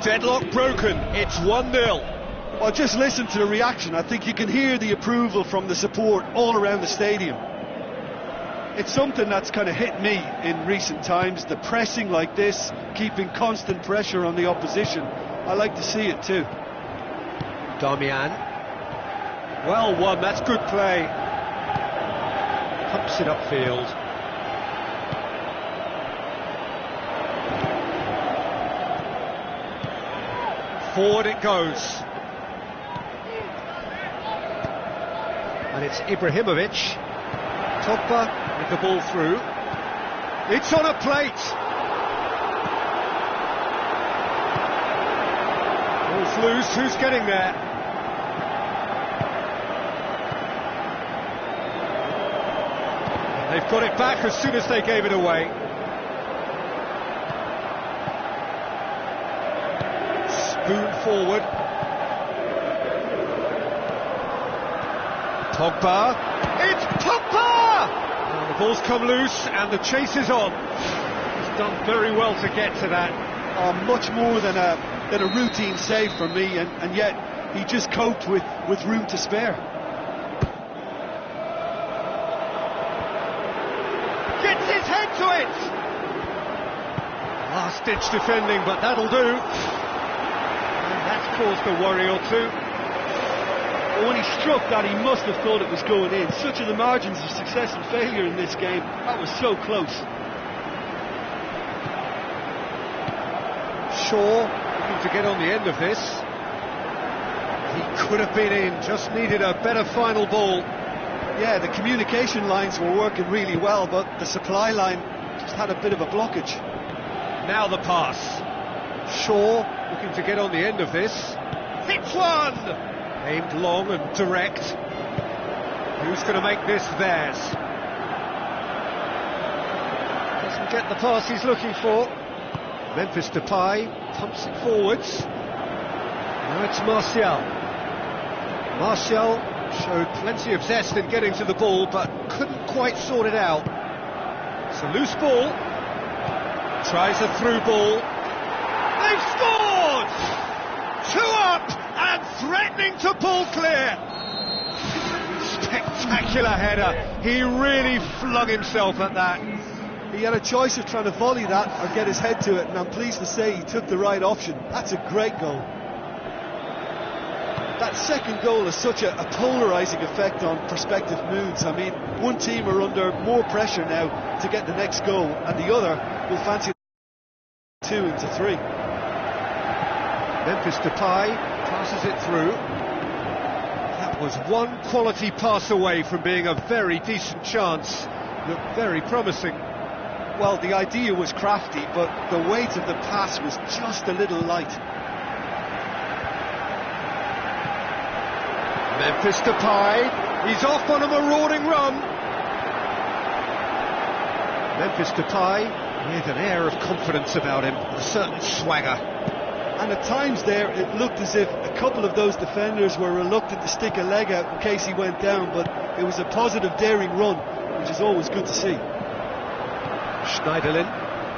Deadlock broken, it's 1-0. Well, just listen to the reaction. I think you can hear the approval from the support all around the stadium. It's something that's kind of hit me in recent times, the pressing like this, keeping constant pressure on the opposition. I like to see it too. Damian. Well won, that's good play. Pumps it upfield. Forward it goes. And it's Ibrahimovic. Pogba with the ball through. It's on a plate. Ball's loose, who's getting there? They've got it back as soon as they gave it away. Spoon forward. Pogba. It's Pogba! And the ball's come loose and the chase is on. He's done very well to get to that. Much more than a routine save for me, and yet he just coped with room to spare. Gets his head to it! Last-ditch defending, but that'll do. And that's caused a worry or two. When he struck that, he must have thought it was going in. Such are the margins of success and failure in this game. That was so close. Shaw looking to get on the end of this. He could have been in, just needed a better final ball. Yeah, the communication lines were working really well, but the supply line just had a bit of a blockage. Now the pass. Shaw looking to get on the end of this. Hits one! Aimed long and direct. Who's going to make this theirs? Doesn't get the pass he's looking for. Memphis Depay pumps it forwards. Now it's Martial. Martial showed plenty of zest in getting to the ball, but couldn't quite sort it out. It's a loose ball. Tries a through ball. They've scored! 2 up and threatening to pull clear. Spectacular header. He really flung himself at that. He had a choice of trying to volley that or get his head to it, and I'm pleased to say he took the right option. That's a great goal. That second goal has such a polarising effect on prospective moods. I mean, one team are under more pressure now to get the next goal, and the other will fancy 2 into 3. Memphis Depay passes it through. That was one quality pass away from being a very decent chance. Looked very promising. Well, the idea was crafty, but the weight of the pass was just a little light. Memphis Depay, he's off on a marauding run. Memphis Depay with an air of confidence about him, a certain swagger. And at times there, it looked as if a couple of those defenders were reluctant to stick a leg out in case he went down, but it was a positive, daring run, which is always good to see. Schneiderlin,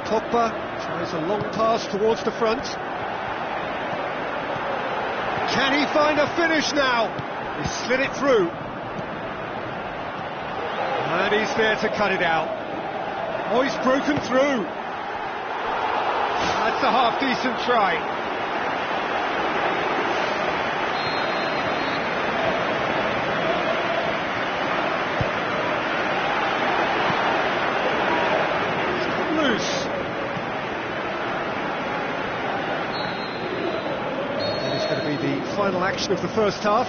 Pogba tries a long pass towards the front. Can he find a finish now? He slid it through. And he's there to cut it out. Oh, he's broken through. That's a half-decent try. Final action of the first half.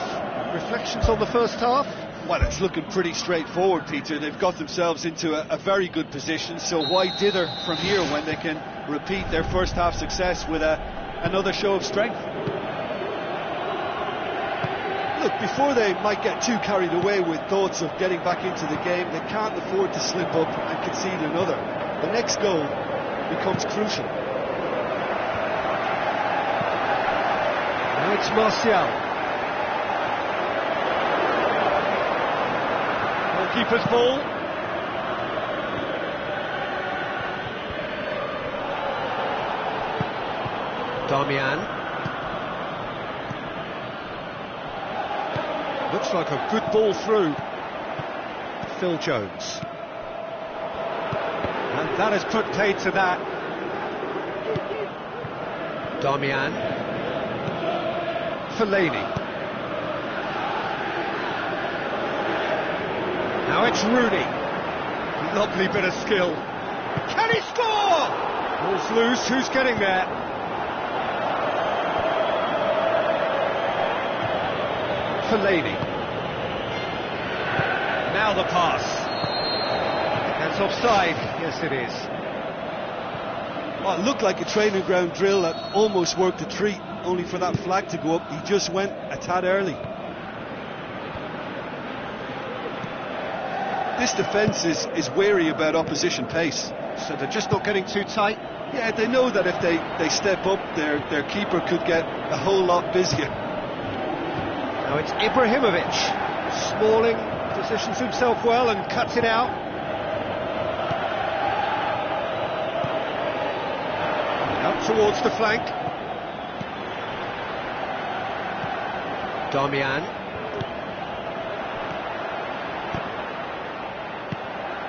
Reflections on the first half? Well, it's looking pretty straightforward, Peter. They've got themselves into a very good position, so why dither from here when they can repeat their first half success with another show of strength? Look, before they might get too carried away with thoughts of getting back into the game, they can't afford to slip up and concede another. The next goal becomes crucial. It's Martial. Goalkeeper's ball. Darmian. Looks like a good ball through. Phil Jones. And that has put paid to that. Darmian. Fellaini. Now it's Rooney. Lovely bit of skill. Can he score? Ball's loose, who's getting there? Fellaini. Now the pass. That's offside. Yes, it is. Well, it looked like a training ground drill that almost worked a treat, only for that flag to go up. He just went a tad early. This defence is wary about opposition pace. So they're just not getting too tight? Yeah, they know that if they step up, their keeper could get a whole lot busier. Now it's Ibrahimovic. Smalling positions himself well and cuts it out. Out towards the flank. Darmian.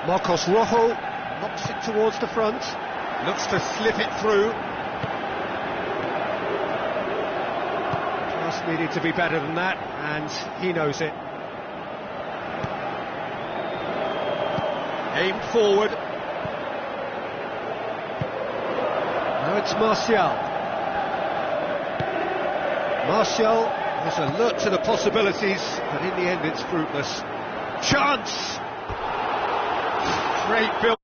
Marcos Rojo knocks it towards the front. Looks to slip it through. Pass needed to be better than that, and he knows it. Aimed forward. Now it's Martial. Martial is alert to the possibilities, but in the end it's fruitless. Chance! Great build.